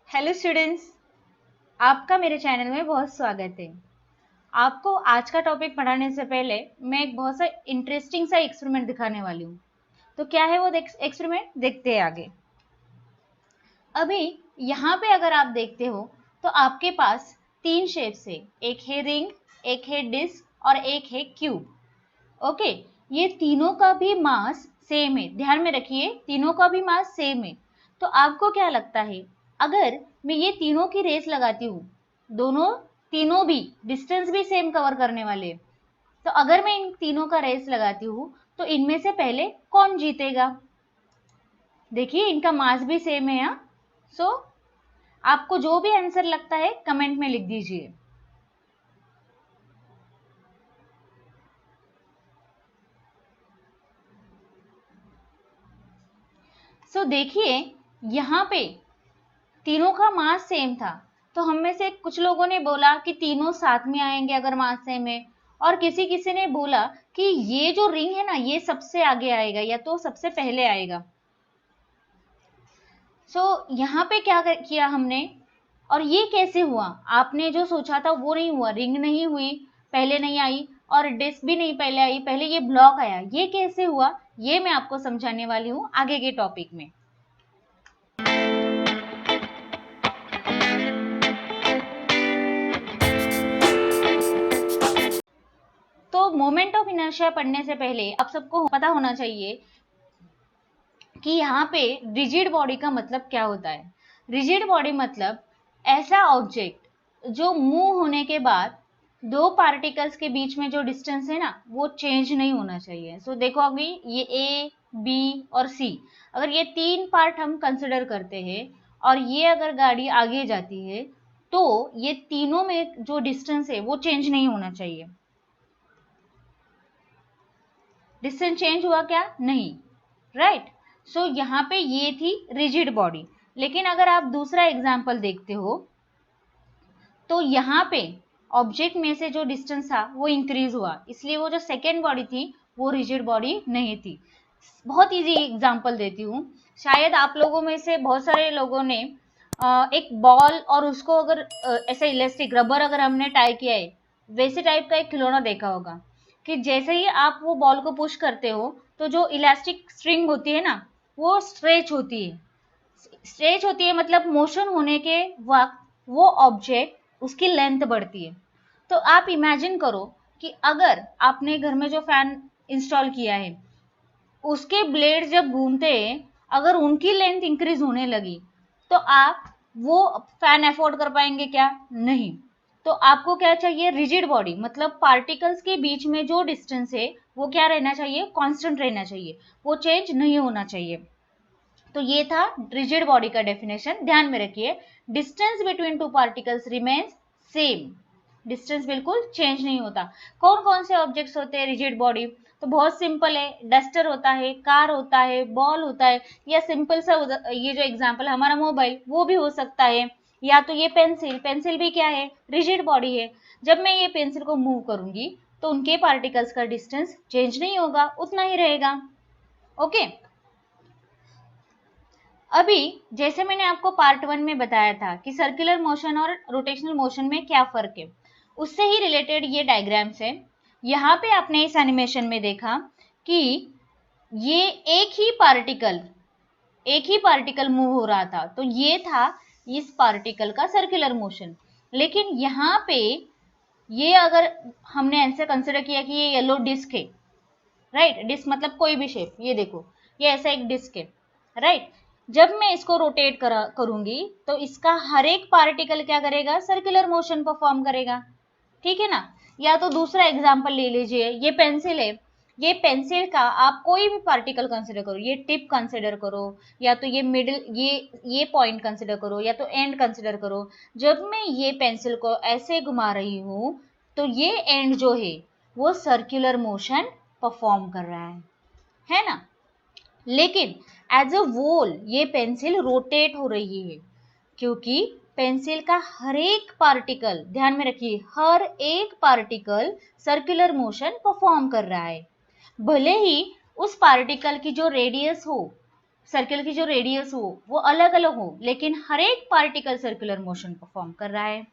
Hello students, आपका मेरे channel में बहुत स्वागत है। आपको आज का टॉपिक पढ़ाने से पहले मैं एक बहुत सा इंटरेस्टिंग सा एक्सपेरिमेंट दिखाने वाली हूँ। तो क्या है वो एक्सपेरिमेंट, देखते हैं आगे। अभी यहाँ पे अगर आप देखते हो तो आपके पास तीन शेप्स है, एक है रिंग, एक है डिस्क और एक है क्यूब। ओके, ये तीनों का भी मास सेम है। ध्यान में रखिए, तीनों का भी मास सेम है। तो आपको क्या लगता है, अगर मैं ये तीनों की रेस लगाती हूँ, तीनों भी डिस्टेंस भी सेम कवर करने वाले, तो अगर मैं इन तीनों का रेस लगाती हूँ तो इनमें से पहले कौन जीतेगा? देखिए, इनका मास भी सेम है। सो आपको जो भी आंसर लगता है कमेंट में लिख दीजिए। सो देखिए, यहाँ पे तीनों का मास सेम था, तो हम में से कुछ लोगों ने बोला कि तीनों साथ में आएंगे अगर मास सेम है, और किसी किसी ने बोला कि ये जो रिंग है ना, ये सबसे आगे आएगा या तो सबसे पहले आएगा। यहाँ पे क्या किया हमने, और ये कैसे हुआ? आपने जो सोचा था वो नहीं हुआ, रिंग नहीं हुई, पहले नहीं आई, और डिस्क भी नहीं पहले आई, पहले ये ब्लॉक आया। ये कैसे हुआ, ये मैं आपको समझाने वाली हूँ आगे के टॉपिक में। तो मोमेंट ऑफ इनर्शिया पढ़ने से पहले आप सबको पता होना चाहिए कि यहाँ पे रिजिड बॉडी का मतलब क्या होता है। रिजिड बॉडी मतलब ऐसा ऑब्जेक्ट जो मूव होने के बाद दो पार्टिकल्स के बीच में जो डिस्टेंस है ना, वो चेंज नहीं होना चाहिए। सो देखो, अभी ये ए, बी और सी, अगर ये तीन पार्ट हम कंसिडर करते हैं और ये अगर गाड़ी आगे जाती है तो ये तीनों में जो डिस्टेंस है वो चेंज नहीं होना चाहिए। डिस्टेंस चेंज हुआ क्या? नहीं, राइट। सो यहाँ पे ये थी रिजिड बॉडी। लेकिन अगर आप दूसरा एग्जाम्पल देखते हो तो यहाँ पे ऑब्जेक्ट में से जो डिस्टेंस था वो इंक्रीज हुआ, इसलिए वो जो सेकेंड बॉडी थी वो रिजिड बॉडी नहीं थी। बहुत इजी एग्जाम्पल देती हूँ। शायद आप लोगों में से बहुत सारे लोगों ने एक बॉल और उसको अगर ऐसे इलास्टिक रबर अगर हमने टाई किया है, वैसे टाइप का एक खिलौना देखा होगा कि जैसे ही आप वो बॉल को पुश करते हो तो जो इलास्टिक स्ट्रिंग होती है ना, वो स्ट्रेच होती है। स्ट्रेच होती है मतलब मोशन होने के वक्त वो ऑब्जेक्ट उसकी लेंथ बढ़ती है। तो आप इमेजिन करो कि अगर आपने घर में जो फैन इंस्टॉल किया है उसके ब्लेड जब घूमते हैं, अगर उनकी लेंथ इंक्रीज होने लगी तो आप वो फैन अफोर्ड कर पाएंगे क्या? नहीं। तो आपको क्या चाहिए? रिजिड बॉडी, मतलब पार्टिकल्स के बीच में जो डिस्टेंस है वो क्या रहना चाहिए? कांस्टेंट रहना चाहिए, वो चेंज नहीं होना चाहिए। तो ये था रिजिड बॉडी का डेफिनेशन। ध्यान में रखिए, distance between two particles remains same, distance बिल्कुल चेंज नहीं होता। कौन कौन से ऑब्जेक्ट्स होते हैं रिजिड बॉडी? तो बहुत सिंपल है, डस्टर होता है, कार होता है, बॉल होता है, या सिंपल सा ये जो एग्जांपल हमारा मोबाइल, वो भी हो सकता है, या तो ये पेंसिल, पेंसिल भी क्या है? रिजिड बॉडी है। जब मैं ये पेंसिल को मूव करूंगी तो उनके पार्टिकल्स का डिस्टेंस चेंज नहीं होगा, उतना ही रहेगा। ओके, अभी जैसे मैंने आपको पार्ट 1 में बताया था कि सर्कुलर मोशन और रोटेशनल मोशन में क्या फर्क है, उससे ही रिलेटेड ये डायग्राम्स है। यहाँ पे आपने इस एनिमेशन में देखा कि ये एक ही पार्टिकल मूव हो रहा था, तो ये था इस पार्टिकल का सर्कुलर मोशन। लेकिन यहाँ पे ये अगर हमने ऐसे कंसिडर किया कि ये येलो डिस्क है, राइट, डिस्क मतलब कोई भी शेप, ये देखो ये ऐसा एक डिस्क है, राइट। जब मैं इसको रोटेट करूंगी तो इसका हर एक पार्टिकल क्या करेगा? सर्कुलर मोशन परफॉर्म करेगा, ठीक है ना। या तो दूसरा एग्जांपल ले लीजिए, ये पेंसिल है, ये पेंसिल का आप कोई भी पार्टिकल कंसिडर करो, ये टिप कंसिडर करो, या तो ये मिडिल, ये पॉइंट कंसिडर करो, या तो एंड कंसिडर करो। जब मैं ये पेंसिल को ऐसे घुमा रही हूं तो ये एंड जो है वो सर्कुलर मोशन परफॉर्म कर रहा है ना। लेकिन एज अ वोल ये पेंसिल रोटेट हो रही है, क्योंकि पेंसिल का हर एक पार्टिकल, ध्यान में रखिए, हर एक पार्टिकल सर्कुलर मोशन परफॉर्म कर रहा है। भले ही उस पार्टिकल की जो रेडियस हो सर्कल की जो रेडियस हो वो अलग अलग हो, लेकिन हर एक पार्टिकल सर्कुलर मोशन परफॉर्म कर रहा है।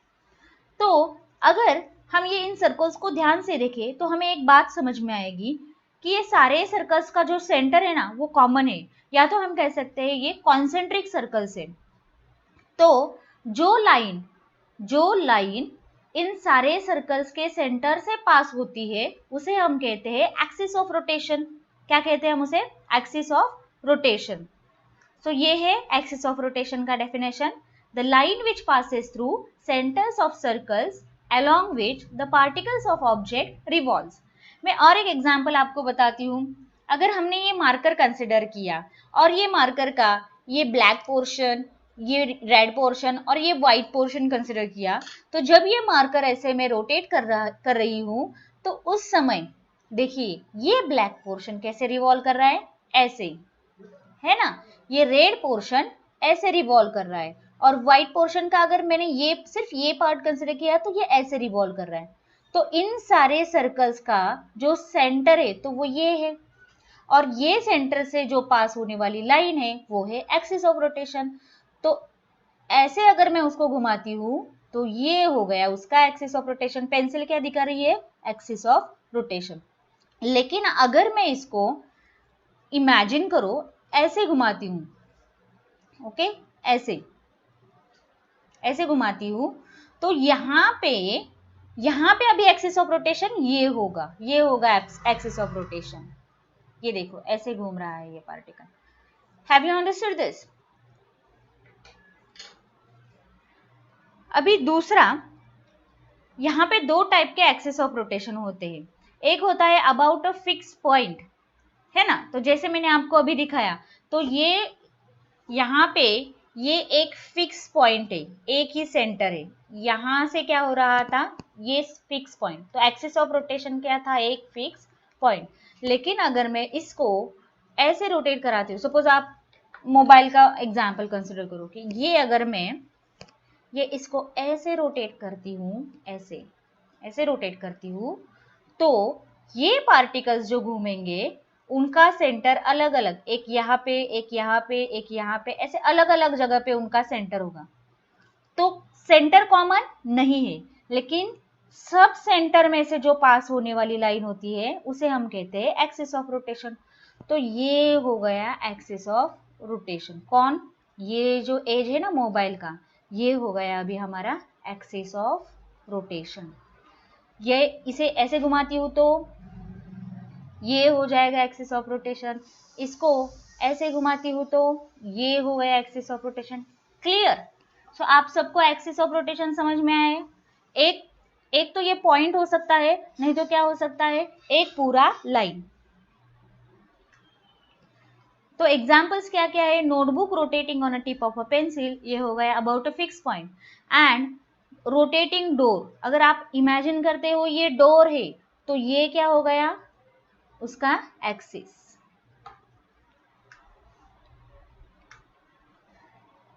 तो अगर हम ये इन सर्कल्स को ध्यान से देखें तो हमें एक बात समझ में आएगी कि ये सारे सर्कल्स का जो सेंटर है ना वो कॉमन है, या तो हम कह सकते हैं ये कॉन्सेंट्रिक सर्कल्स है। तो जो लाइन इन सारे सर्कल्स के सेंटर से पास होती है उसे हम कहते हैं एक्सिस ऑफ रोटेशन। क्या कहते हैं हम उसे? Axis of rotation. सो ये है एक्सिस ऑफ रोटेशन का definition, the line which passes through centres of circles along which the particles of object revolves। मैं और एक एग्जांपल आपको बताती हूँ। अगर हमने ये मार्कर कंसिडर किया और ये मार्कर का ये ब्लैक पोर्शन, ये रेड पोर्शन और ये व्हाइट पोर्शन कंसिडर किया, तो जब ये मार्कर ऐसे मैं रोटेट कर रही हूँ तो उस समय देखिए ये ब्लैक पोर्शन कैसे रिवॉल्व कर रहा है, ऐसे, है ना। ये रेड पोर्शन ऐसे रिवॉल्व कर रहा है और व्हाइट पोर्शन का अगर मैंने ये सिर्फ ये पार्ट कंसिडर किया तो ये ऐसे रिवॉल्व कर रहा है। तो इन सारे सर्कल्स का जो सेंटर है तो वो ये है, और ये सेंटर से जो पास होने वाली लाइन है वो है एक्सिस ऑफ रोटेशन। तो ऐसे अगर मैं उसको घुमाती हूँ तो ये हो गया उसका एक्सिस ऑफ रोटेशन। पेंसिल क्या दिखा रही है? Axis of rotation. लेकिन अगर मैं इसको इमेजिन करो ऐसे घुमाती हूँ, ओके, ऐसे घुमाती हूँ, तो यहाँ पे अभी एक्सिस ऑफ रोटेशन ये होगा एक्सिस ऑफ रोटेशन। ये देखो ऐसे घूम रहा है ये particle. Have you understood this? अभी दूसरा, यहाँ पे दो टाइप के एक्सिस ऑफ रोटेशन होते हैं। एक होता है अबाउट अ फिक्स पॉइंट, है ना। तो जैसे मैंने आपको अभी दिखाया, तो ये यहाँ पे ये एक फिक्स पॉइंट है, एक ही सेंटर है। यहाँ से क्या हो रहा था? ये फिक्स पॉइंट। तो एक्सिस ऑफ रोटेशन क्या था? एक फिक्स पॉइंट। लेकिन अगर मैं इसको ऐसे रोटेट कराती हूँ, सपोज आप मोबाइल का एग्जाम्पल कंसिडर करो कि ये अगर मैं ये इसको ऐसे रोटेट करती हूँ, ऐसे रोटेट करती हूँ, तो ये पार्टिकल्स जो घूमेंगे उनका सेंटर अलग अलग, एक यहाँ पे, एक यहाँ पे, एक यहाँ पे, ऐसे अलग अलग जगह पे उनका सेंटर होगा। तो सेंटर कॉमन नहीं है, लेकिन सब सेंटर में से जो पास होने वाली लाइन होती है उसे हम कहते हैं एक्सिस ऑफ रोटेशन। तो ये हो गया एक्सिस ऑफ रोटेशन। कौन? ये जो एज है ना मोबाइल का, ये हो गया अभी हमारा एक्सिस ऑफ रोटेशन। ये इसे ऐसे घुमाती हूँ तो ये हो जाएगा एक्सिस ऑफ रोटेशन, इसको ऐसे घुमाती हूँ तो ये हो गया एक्सिस ऑफ रोटेशन। क्लियर? सो आप सबको एक्सिस ऑफ रोटेशन समझ में आए? एक तो ये पॉइंट हो सकता है, नहीं तो क्या हो सकता है? एक पूरा लाइन। तो एग्जाम्पल्स क्या क्या है? Notebook rotating on a tip of a pencil, ये हो गया about a fix point. And rotating door, अगर आप इमेजिन करते हो ये डोर है तो ये क्या हो गया? उसका एक्सिस।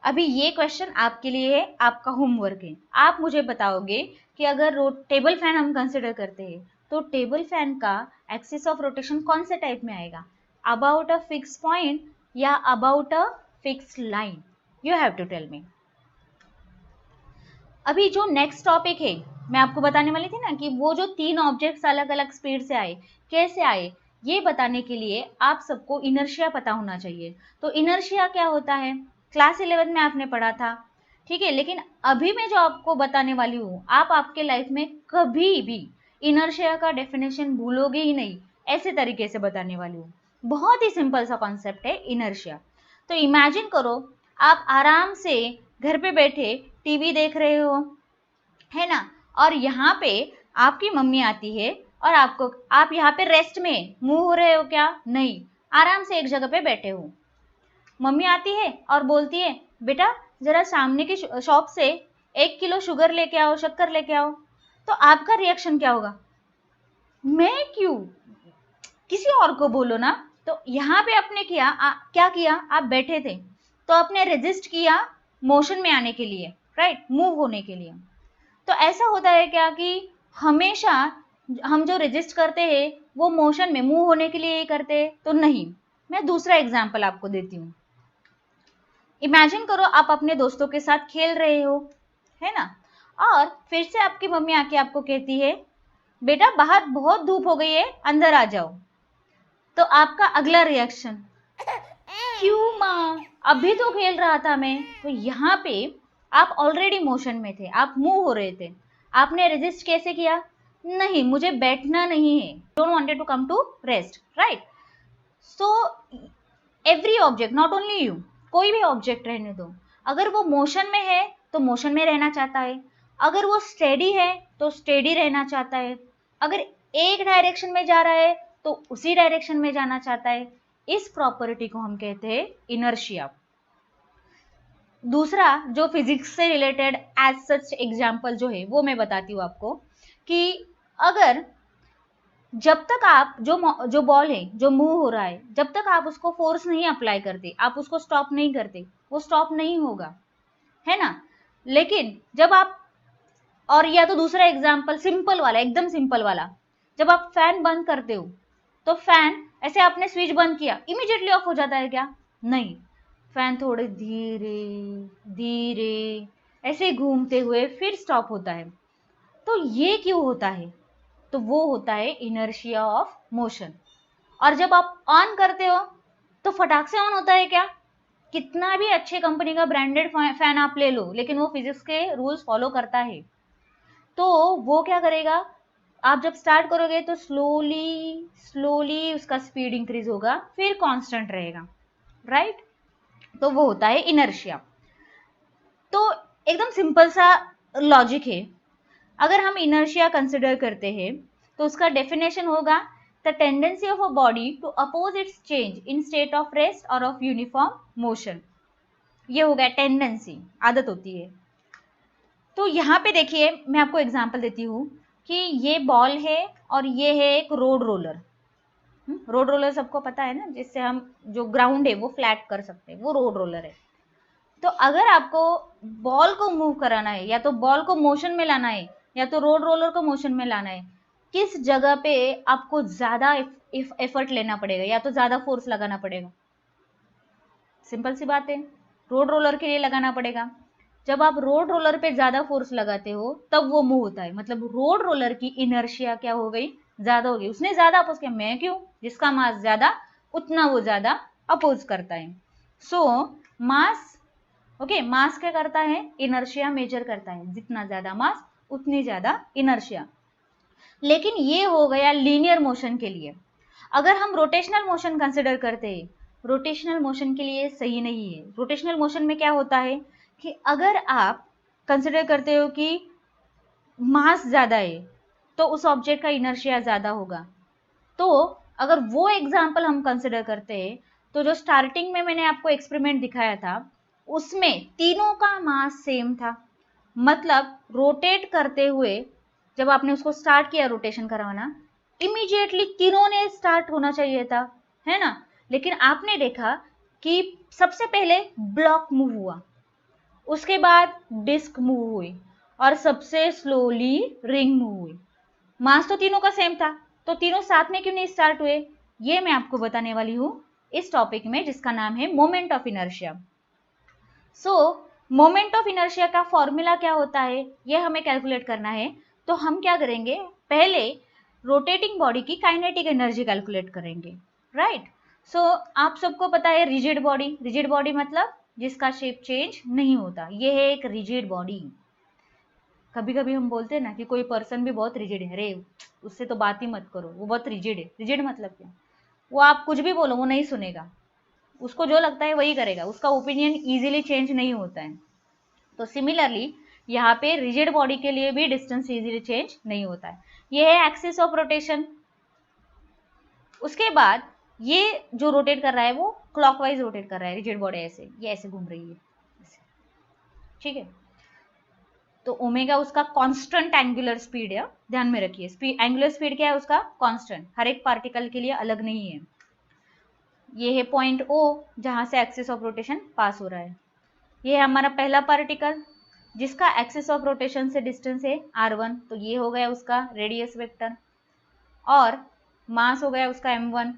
अभी ये क्वेश्चन आपके लिए है, आपका होमवर्क है। आप मुझे बताओगे कि अगर टेबल फैन हम कंसिडर करते हैं तो टेबल फैन का एक्सिस ऑफ रोटेशन कौन से टाइप में आएगा? अबाउट अ फिक्स पॉइंट या about a fix line? You have to tell me. अभी जो नेक्स्ट टॉपिक है मैं आपको बताने वाली थी ना कि वो जो तीन ऑब्जेक्ट्स अलग अलग स्पीड से आए, कैसे आए, ये बताने के लिए आप सबको इनर्शिया पता होना चाहिए। तो इनर्शिया क्या होता है? क्लास 11 में आपने पढ़ा था, ठीक है। लेकिन अभी मैं जो आपको बताने वाली हूँ, आप आपके लाइफ में कभी भी इनर्शिया का डेफिनेशन भूलोगे ही नहीं, ऐसे तरीके से बताने वाली हूँ। बहुत ही सिंपल सा कॉन्सेप्ट है इनर्शिया। तो इमेजिन करो आप आराम से घर पे बैठे टीवी देख रहे हो, है ना, और यहाँ पे आपकी मम्मी आती है और आप यहाँ पे रेस्ट में मुंह हो रहे हो क्या? नहीं, आराम से एक जगह पे बैठे हो। मम्मी आती है और बोलती है बेटा जरा सामने की शॉप से 1 किलो शुगर लेके आओ, शक्कर लेके आओ। तो आपका रिएक्शन क्या होगा? मैं क्यों, किसी और को बोलो ना। तो यहाँ पे आपने क्या किया? आप बैठे थे तो आपने रेजिस्ट किया मोशन में आने के लिए, राइट, मूव होने के लिए। तो ऐसा होता है क्या कि हमेशा हम जो रेजिस्ट करते हैं वो मोशन में मूव होने के लिए ही करते हैं? तो नहीं। मैं दूसरा एग्जाम्पल आपको देती हूँ। इमेजिन करो आप अपने दोस्तों के साथ खेल रहे हो, है ना, और फिर से आपकी मम्मी आके आपको कहती है बेटा बाहर बहुत धूप हो गई है, अंदर आ जाओ। तो आपका अगला रिएक्शन, क्यों माँ, अभी तो खेल रहा था मैं। तो यहाँ पे आप ऑलरेडी मोशन में थे, आप मूव हो रहे थे, आपने रेजिस्ट कैसे किया, नहीं मुझे बैठना नहीं है, don't wanted to come to rest, right. So every object, not only you, कोई भी ऑब्जेक्ट रहने दो, अगर वो मोशन में है तो मोशन में रहना चाहता है, अगर वो स्टेडी है तो स्टेडी रहना चाहता है, अगर एक डायरेक्शन में जा रहा है तो उसी डायरेक्शन में जाना चाहता है। इस प्रॉपर्टी को हम कहते हैं इनर्शिया। दूसरा जो फिजिक्स से रिलेटेड एज सच एग्जाम्पल जो है वो मैं बताती हूँ आपको, कि अगर जब तक आप जो बॉल है जो मूव हो रहा है, जब तक आप उसको फोर्स नहीं अप्लाई करते, आप उसको स्टॉप नहीं करते, वो स्टॉप नहीं होगा, है ना। लेकिन जब आप, और या तो दूसरा एग्जाम्पल सिंपल वाला, एकदम सिंपल वाला, जब आप फैन बंद करते हो तो फैन ऐसे आपने स्विच बंद किया इमीडिएटली ऑफ हो जाता है क्या, नहीं, फैन थोड़े धीरे धीरे ऐसे घूमते हुए फिर स्टॉप होता है। तो ये क्यों होता है, तो वो होता है इनर्शिया ऑफ मोशन। और जब आप ऑन करते हो तो फटाक से ऑन होता है क्या, कितना भी अच्छे कंपनी का ब्रांडेड फैन आप ले लो, लेकिन वो फिजिक्स के रूल्स फॉलो करता है। तो वो क्या करेगा, आप जब स्टार्ट करोगे तो स्लोली स्लोली उसका स्पीड इंक्रीज होगा, फिर कांस्टेंट रहेगा, राइट। तो वो होता है इनर्शिया। तो एकदम सिंपल सा लॉजिक है, अगर हम इनर्शिया कंसिडर करते हैं तो उसका डेफिनेशन होगा the tendency of a body to oppose its change in state of rest और ऑफ यूनिफॉर्म मोशन। ये हो गया टेंडेंसी, आदत होती है। तो यहाँ पे देखिए मैं आपको एग्जांपल देती हूँ कि ये बॉल है और ये है एक रोड रोलर। रोड रोलर सबको पता है ना, जिससे हम जो ग्राउंड है वो फ्लैट कर सकते हैं, वो रोड रोलर है। तो अगर आपको बॉल को मूव कराना है, या तो बॉल को मोशन में लाना है या तो रोड रोलर को मोशन में लाना है, किस जगह पे आपको ज्यादा एफर्ट लेना पड़ेगा या तो ज्यादा फोर्स लगाना पड़ेगा, सिंपल सी बात है, रोड रोलर के लिए लगाना पड़ेगा। जब आप रोड रोलर पे ज्यादा फोर्स लगाते हो तब वो मूव होता है, मतलब रोड रोलर की इनर्शिया क्या हो गई, ज्यादा हो गई, उसने ज्यादा अपोज किया, मैं क्यों, जिसका मास ज्यादा उतना वो ज्यादा अपोज करता है। सो मास, ओके, मास क्या करता है, इनर्शिया मेजर करता है, जितना ज्यादा मास उतनी ज्यादा इनर्शिया। लेकिन ये हो गया लीनियर मोशन के लिए। अगर हम रोटेशनल मोशन कंसिडर करते हैं, रोटेशनल मोशन के लिए सही नहीं है। रोटेशनल मोशन में क्या होता है कि अगर आप कंसिडर करते हो कि मास ज्यादा है तो उस ऑब्जेक्ट का इनर्शिया ज्यादा होगा। तो अगर वो एग्जाम्पल हम कंसिडर करते हैं तो जो स्टार्टिंग में मैंने आपको एक्सपेरिमेंट दिखाया था उसमें तीनों का मास सेम था, मतलब रोटेट करते हुए जब आपने उसको स्टार्ट किया रोटेशन करवाना, इमीडिएटली तीनों ने स्टार्ट होना चाहिए था, है ना। लेकिन आपने देखा कि सबसे पहले ब्लॉक मूव हुआ, उसके बाद डिस्क मूव हुई और सबसे स्लोली रिंग मूव हुई। मास तो तीनों का सेम था, तो तीनों साथ में क्यों नहीं स्टार्ट हुए, ये मैं आपको बताने वाली हूं इस टॉपिक में, जिसका नाम है moment of inertia. So moment of inertia का फॉर्मूला क्या होता है, ये हमें कैलकुलेट करना है। तो हम क्या करेंगे, पहले रोटेटिंग बॉडी की काइनेटिक एनर्जी कैलकुलेट करेंगे, राइट। सो आप सबको पता है रिजिड बॉडी, रिजिड बॉडी मतलब जिसका शेप चेंज नहीं होता, ये है एक रिजिड बॉडी। कभी कभी हम बोलते हैं ना कि कोई पर्सन भी बहुत रिजिड है, अरे उससे तो बात ही मत करो, वो बहुत रिजिड है। रिजिड मतलब क्या, वो आप कुछ भी बोलो वो नहीं सुनेगा, उसको जो लगता है वही करेगा, उसका ओपिनियन इजीली चेंज नहीं होता है। तो सिमिलरली यहाँ पे रिजिड बॉडी के लिए भी डिस्टेंस इजीली चेंज नहीं होता है। ये है एक्सिस ऑफ रोटेशन। उसके बाद ये जो रोटेट कर रहा है वो क्लॉकवाइज रोटेट कर रहा है, रिजिड बॉडी ऐसे, ये ऐसे घूम रही है, ठीक है। तो ओमेगा उसका कांस्टेंट एंगुलर स्पीड है, ध्यान में रखिए, स्पीड, एंगुलर स्पीड क्या है उसका, कांस्टेंट, हर एक पार्टिकल के लिए अलग नहीं है। ये है पॉइंट ओ जहां से एक्सिस ऑफ रोटेशन पास हो रहा है। ये है हमारा पहला पार्टिकल जिसका एक्सिस ऑफ रोटेशन से डिस्टेंस है r1, तो ये हो गया उसका रेडियस वेक्टर, और मास हो गया उसका m1,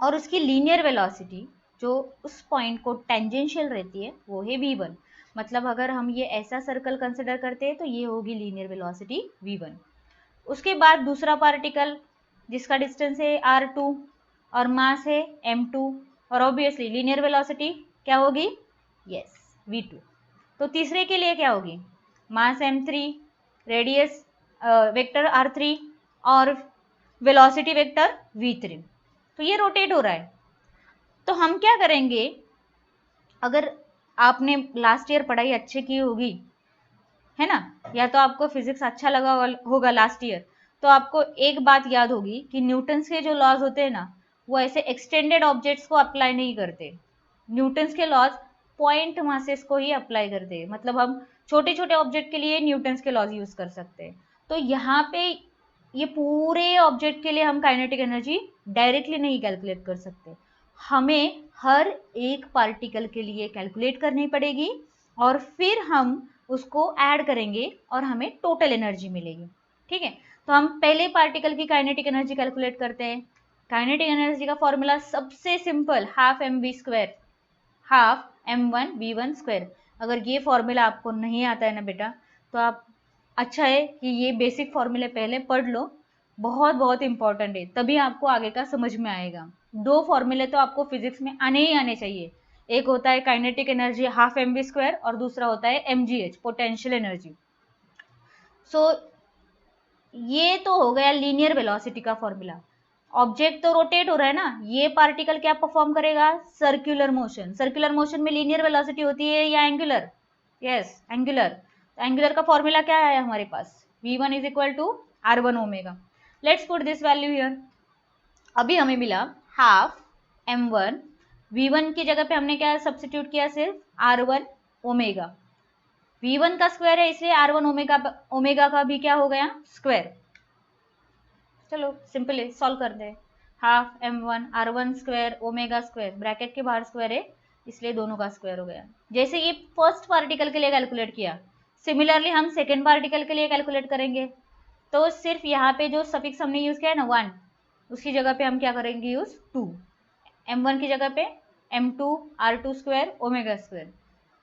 और उसकी लीनियर वेलोसिटी जो उस पॉइंट को टेंजेंशियल रहती है वो है v1। मतलब अगर हम ये ऐसा सर्कल कंसिडर करते हैं तो ये होगी लीनियर वेलोसिटी v1। उसके बाद दूसरा पार्टिकल जिसका डिस्टेंस है r2 और मास है m2 और ऑब्वियसली लीनियर वेलोसिटी क्या होगी, यस v2। तो तीसरे के लिए क्या होगी, मास m3, रेडियस वेक्टर r3 और वेलोसिटी वेक्टर v3। तो ये रोटेट हो रहा है। तो हम क्या करेंगे, अगर आपने लास्ट ईयर पढ़ाई अच्छे की होगी है ना, या तो आपको फिजिक्स अच्छा लगा होगा लास्ट ईयर, तो आपको एक बात याद होगी कि न्यूटन्स के जो लॉज होते हैं ना वो ऐसे एक्सटेंडेड ऑब्जेक्ट्स को अप्लाई नहीं करते। न्यूटन्स के लॉज पॉइंट मासेस को ही अप्लाई करते हैं। मतलब हम छोटे छोटे ऑब्जेक्ट के लिए न्यूटन्स के लॉज यूज कर सकते हैं। तो यहाँ पे ये पूरे ऑब्जेक्ट के लिए हम काइनेटिक एनर्जी डायरेक्टली नहीं कैलकुलेट कर सकते, हमें हर एक पार्टिकल के लिए कैलकुलेट करनी पड़ेगी और फिर हम उसको ऐड करेंगे और हमें टोटल एनर्जी मिलेगी। ठीक है, तो हम पहले पार्टिकल की काइनेटिक एनर्जी कैलकुलेट करते हैं। काइनेटिक एनर्जी का फॉर्मूला सबसे simple, half mv², half m1v1 square. अगर ये फॉर्मूला आपको नहीं आता है ना बेटा, तो आप अच्छा है कि ये बेसिक फॉर्मूले पहले पढ़ लो, बहुत बहुत इंपॉर्टेंट है, तभी आपको आगे का समझ में आएगा। दो फॉर्मूले तो आपको फिजिक्स में आने ही आने चाहिए, एक होता है काइनेटिक एनर्जी हाफ mv² और दूसरा होता है mgh, पोटेंशियल एनर्जी। सो ये तो हो गया लीनियर वेलोसिटी का फॉर्मूला। ऑब्जेक्ट तो रोटेट हो रहा है ना, ये पार्टिकल क्या परफॉर्म करेगा, सर्कुलर मोशन। सर्कुलर मोशन में लीनियर वेलोसिटी होती है या एंगुलर, यस एंगुलर। एंगुलर का फॉर्मूला क्या है हमारे पास, v1 is equal to r1 omega. Let's put this value here. अभी हमें मिला हाफ m1, v1 की जगह पे हमने क्या सब्स्टिट्यूट किया, सिर्फ r1 ओमेगा। v1 का स्क्वायर है इसलिए r1 ओमेगा का भी क्या हो गया, स्क्वायर। चलो सिंपल है, सॉल्व कर दे। Half m1 r1 square omega square, bracket के बाहर स्क्वायर है इसलिए दोनों का स्क्वायर हो गया। जैसे ये फर्स्ट पार्टिकल के लिए कैलकुलेट किया, सिमिलरली हम सेकेंड पार्टिकल के लिए कैलकुलेट करेंगे। तो सिर्फ यहाँ पे जो सफिक्स हमने यूज किया है ना 1, उसकी जगह पे हम क्या करेंगे यूज 2, m1 की जगह पे m2 r2 square omega square.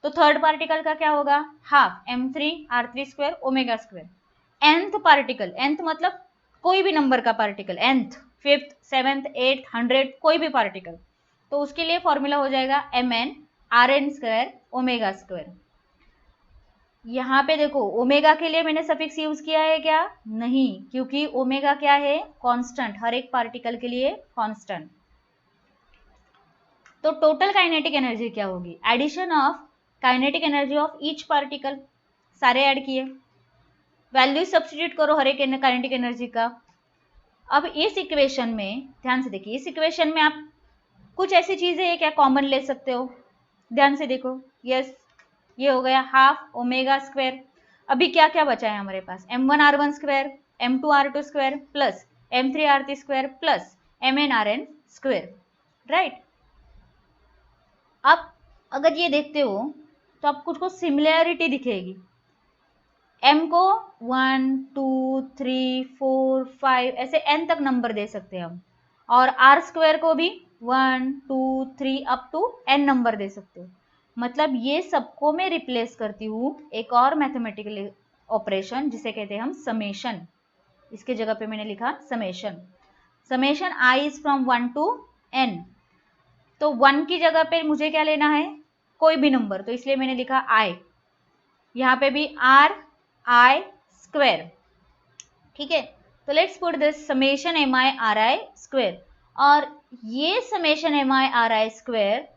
तो थर्ड पार्टिकल का क्या होगा, half m3 r3 square omega square. nth particle, nth मतलब कोई भी नंबर का particle, nth, 5th, 7th, 8th, 100th, कोई भी पार्टिकल, तो उसके लिए फॉर्मूला हो जाएगा mn rn square omega square. यहाँ पे देखो ओमेगा के लिए मैंने सफिक्स यूज किया है क्या, नहीं, क्योंकि ओमेगा क्या है, कांस्टेंट, हर एक पार्टिकल के लिए कांस्टेंट। तो टोटल काइनेटिक एनर्जी क्या होगी, addition of kinetic energy of each particle, सारे ऐड किए, वैल्यू सब्स्टिट्यूट करो हर एक काइनेटिक एनर्जी का। अब इस इक्वेशन में ध्यान से देखिए, इस इक्वेशन में आप कुछ ऐसी चीजें हैं क्या कॉमन ले सकते हो, ध्यान से देखो, यस ये हो गया हाफ ओमेगा स्क्वायर। अभी क्या क्या बचा है हमारे पास, m1 r1 square, m2 r2 square plus m3 r3 square plus mn rn square, right. अब अगर ये देखते हो तो आपको कुछ सिमिलैरिटी दिखेगी, m को 1 2 3 4 5 ऐसे n तक नंबर दे सकते हैं हम, और r स्क्वायर को भी 1 2 3 अप टू n नंबर दे सकते हो। मतलब ये सबको मैं रिप्लेस करती हूँ एक और मैथमेटिकल ऑपरेशन जिसे कहते हैं हम समेशन। इसके जगह पे मैंने लिखा summation, summation i is from 1 to n। तो 1 की जगह पे मुझे क्या लेना है, कोई भी नंबर, तो इसलिए मैंने लिखा i, यहाँ पे भी r i स्क्वायर, ठीक है। तो let's put this summation mi ri square, और ये समेशन mi ri स्क्वायर,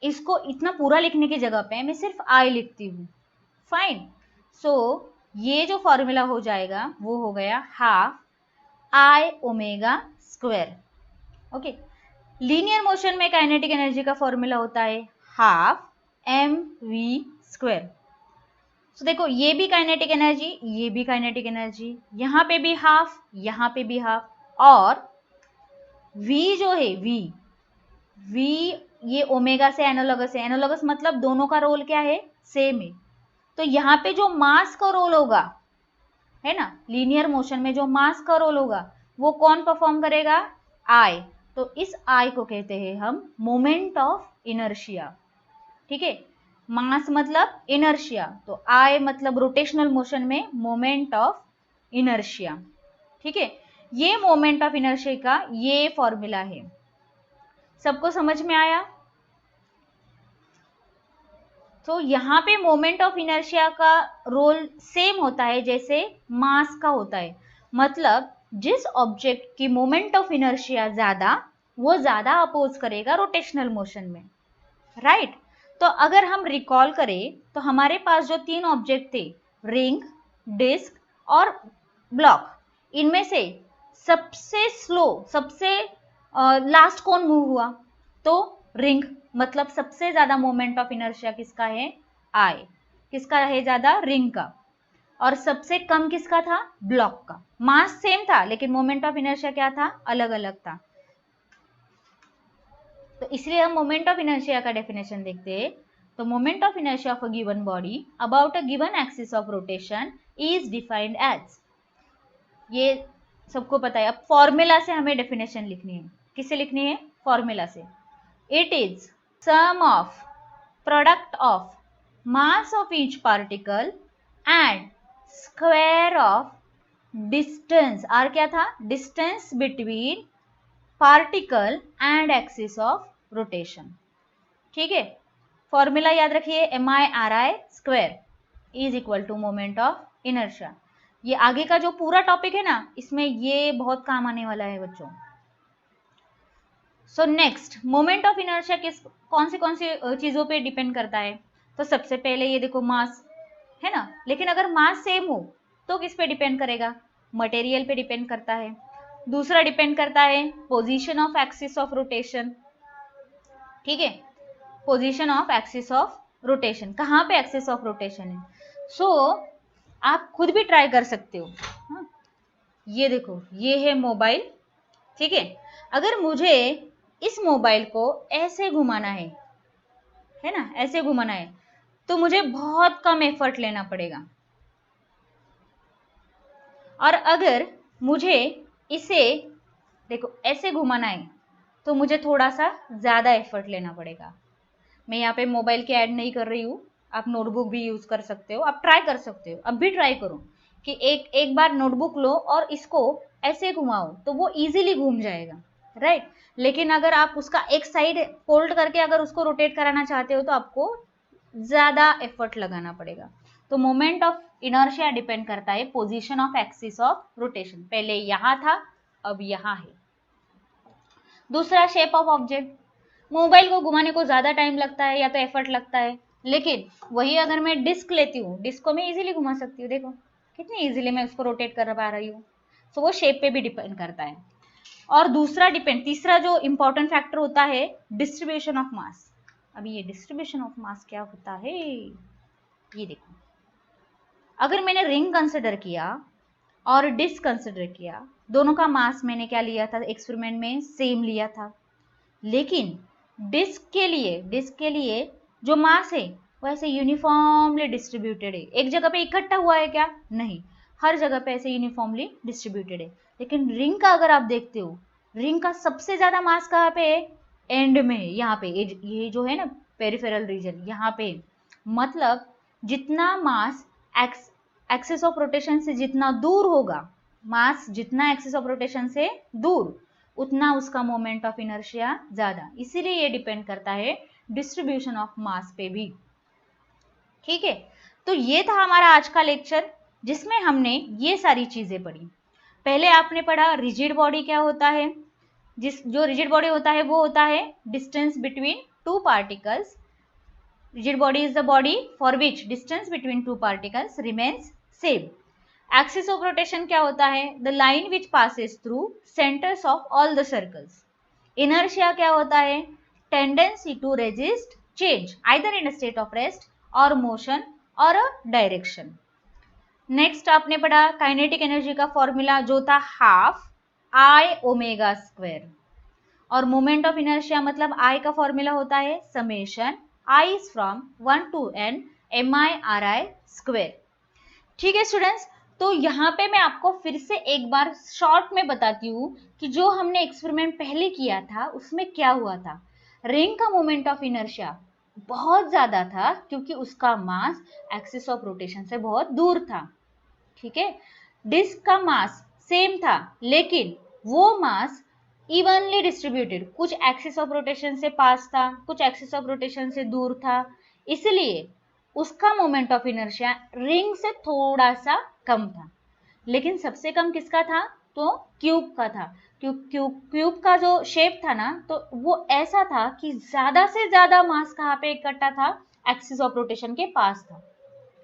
इसको इतना पूरा लिखने की जगह पे मैं सिर्फ i लिखती हूँ, फाइन। सो ये जो फॉर्मूला हो जाएगा वो हो गया half i omega square, okay. Linear motion में काइनेटिक एनर्जी का फॉर्मूला होता है हाफ mv स्क्वायर। तो देखो ये भी काइनेटिक एनर्जी, ये भी काइनेटिक एनर्जी, यहाँ पे भी हाफ, यहाँ पे भी हाफ, और v जो है v ये ओमेगा से एनालॉगस है, एनालॉगस मतलब दोनों का रोल क्या है, सेम है। तो यहाँ पे जो मास का रोल होगा है ना, लीनियर मोशन में जो मास का रोल होगा वो कौन परफॉर्म करेगा, I। तो इस I को कहते हैं हम मोमेंट ऑफ इनर्शिया। ठीक है, मास मतलब इनर्शिया, तो I मतलब रोटेशनल मोशन में मोमेंट ऑफ इनर्शिया। ठीक है, ये मोमेंट ऑफ इनर्शिया का ये फॉर्मूला है। सबको समझ में आया? तो यहाँ पे मोमेंट ऑफ इनर्शिया का रोल सेम होता है जैसे मास का होता है, मतलब जिस ऑब्जेक्ट की मोमेंट ऑफ इनर्शिया ज्यादा, वो ज्यादा अपोज करेगा रोटेशनल मोशन में, राइट? तो अगर हम रिकॉल करें तो हमारे पास जो 3 ऑब्जेक्ट थे, रिंग, डिस्क और ब्लॉक, इनमें से सबसे स्लो, सबसे लास्ट कौन मूव हुआ? तो रिंग, मतलब सबसे ज्यादा मोमेंट ऑफ इनर्शिया किसका है? I। किसका है ज्यादा? रिंग का। और सबसे कम किसका था? ब्लॉक का। मास सेम था लेकिन मोमेंट ऑफ इनर्शिया क्या था? अलग अलग था। तो इसलिए हम मोमेंट ऑफ इनर्शिया का डेफिनेशन देखते हैं। तो moment of inertia of a given body about a given axis of rotation is defined as, ये सबको पता है। अब फॉर्मूला से हमें डेफिनेशन लिखनी है। किससे लिखनी है? फॉर्मूला से। It is sum of product of mass of each particle and square of distance, और क्या था? distance between particle and axis of rotation। ठीक है, फॉर्मूला याद रखिए, MI/RI square is equal to moment of inertia. ये आगे का जो पूरा टॉपिक है ना, इसमें ये बहुत काम आने वाला है बच्चों। So next, moment of inertia कौन सी चीजों पे डिपेंड करता है? तो सबसे पहले ये देखो मास है ना, लेकिन अगर मास सेम हो तो किस पे डिपेंड करेगा? मटेरियल पे डिपेंड करता है। दूसरा डिपेंड करता है position of axis of rotation. ठीक है, position of axis of rotation, कहाँ पे एक्सिस ऑफ रोटेशन है? सो आप खुद भी ट्राई कर सकते हो। हाँ? ये देखो, ये है मोबाइल। ठीक है, अगर मुझे इस मोबाइल को ऐसे घुमाना है ना, ऐसे घुमाना है, तो मुझे बहुत कम एफर्ट लेना पड़ेगा। और अगर मुझे इसे देखो ऐसे घुमाना है तो मुझे थोड़ा सा ज्यादा एफर्ट लेना पड़ेगा। मैं यहाँ पे मोबाइल की ऐड नहीं कर रही हूँ, आप नोटबुक भी यूज कर सकते हो, आप ट्राई कर सकते हो। अब भी ट्राई करो कि एक बार नोटबुक लो और इसको ऐसे घुमाओ तो वो इजीली घूम जाएगा, राइट? लेकिन अगर आप उसका एक साइड फोल्ड करके अगर उसको रोटेट कराना चाहते हो तो आपको ज्यादा एफर्ट लगाना पड़ेगा। तो मोमेंट ऑफ इनर्शिया डिपेंड करता है position of axis of rotation. पहले यहां था, अब यहां है। दूसरा, शेप ऑफ ऑब्जेक्ट। मोबाइल को घुमाने को ज्यादा टाइम लगता है या तो एफर्ट लगता है, लेकिन वही अगर मैं डिस्क लेती हूँ, डिस्क को मैं इजीली घुमा सकती हूँ। देखो कितनी इजीली मैं उसको रोटेट कर पा रही हूँ। तो वो शेप पे भी डिपेंड करता है। और दूसरा तीसरा जो इंपॉर्टेंट फैक्टर होता है डिस्ट्रीब्यूशन ऑफ मास। अभी ये डिस्ट्रीब्यूशन ऑफ मास क्या होता है, ये देखो। अगर मैंने रिंग कंसिडर किया और डिस्क कंसिडर किया, दोनों का मास मैंने क्या लिया था? एक्सपेरिमेंट में सेम लिया था। लेकिन डिस्क के लिए जो मास है वो ऐसे यूनिफॉर्मली डिस्ट्रीब्यूटेड है। एक जगह पे इकट्ठा हुआ है क्या? नहीं, हर जगह पे ऐसे यूनिफॉर्मली डिस्ट्रीब्यूटेड है। लेकिन रिंग का अगर आप देखते हो, रिंग का सबसे ज्यादा मास कहाँ पे है? एंड में, यहाँ पे, ये जो है ना पेरिफेरल रीजन, यहाँ पे। मतलब जितना मास एक्सिस ऑफ रोटेशन से जितना दूर होगा, मास जितना एक्सिस ऑफ रोटेशन से दूर, उतना उसका मोमेंट ऑफ इनर्शिया ज्यादा। इसीलिए ये डिपेंड करता है डिस्ट्रीब्यूशन ऑफ मास पे भी। ठीक है, तो ये था हमारा आज का लेक्चर जिसमें हमने ये सारी चीजें पढ़ी। पहले आपने पढ़ा रिजिड बॉडी क्या होता है। जो रिजिड बॉडी होता है वो होता है distance between two particles. Rigid body is the body for which distance between two particles remains same. Axis of rotation क्या होता है? The line which passes through centres of all the circles. Inertia क्या होता है? Tendency to resist change either in a state of rest और motion और a direction. Next आपने पढ़ा काइनेटिक एनर्जी का फॉर्मूला जो था हाफ I ओमेगा स्क्वायर। और मोमेंट ऑफ इनर्शिया मतलब I का फॉर्मूला होता है summation I from 1 to n MI/RI square. ठीक है स्टूडेंट्स, तो यहाँ पे मैं आपको फिर से एक बार शॉर्ट में बताती हूँ कि जो हमने एक्सपेरिमेंट पहले किया था उसमें क्या हुआ था। रिंग का मोमेंट ऑफ इनर्शिया बहुत ज्यादा था क्योंकि उसका मास एक्सिस ऑफ रोटेशन से बहुत दूर था, ठीक है। डिस्क का मास सेम था लेकिन वो मास इवनली डिस्ट्रीब्यूटेड, कुछ एक्सिस ऑफ रोटेशन से पास था, कुछ एक्सिस ऑफ रोटेशन से दूर था, इसलिए उसका मोमेंट ऑफ इनर्शिया रिंग से थोड़ा सा कम था। लेकिन सबसे कम किसका था, तो क्यूब का था। क्यूब का जो शेप था ना, तो वो ऐसा था कि ज्यादा से ज्यादा मास कहाँ पे इकट्ठा था, एक्सिस ऑफ रोटेशन के पास था,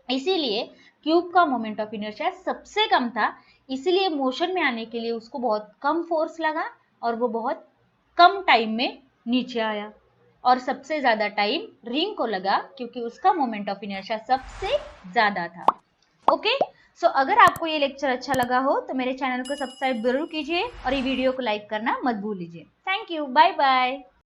इसीलिए क्यूब का मोमेंट ऑफ इनर्शिया सबसे कम था। इसीलिए मोशन में आने के लिए उसको बहुत कम फोर्स लगा और वो बहुत कम टाइम में नीचे आया, और सबसे ज्यादा टाइम रिंग को लगा क्योंकि उसका मोमेंट ऑफ इनर्शिया सबसे ज्यादा था। ओके, सो अगर आपको ये लेक्चर अच्छा लगा हो तो मेरे चैनल को सब्सक्राइब जरूर कीजिए और ये वीडियो को लाइक करना मत भूलिए। Thank you, bye bye.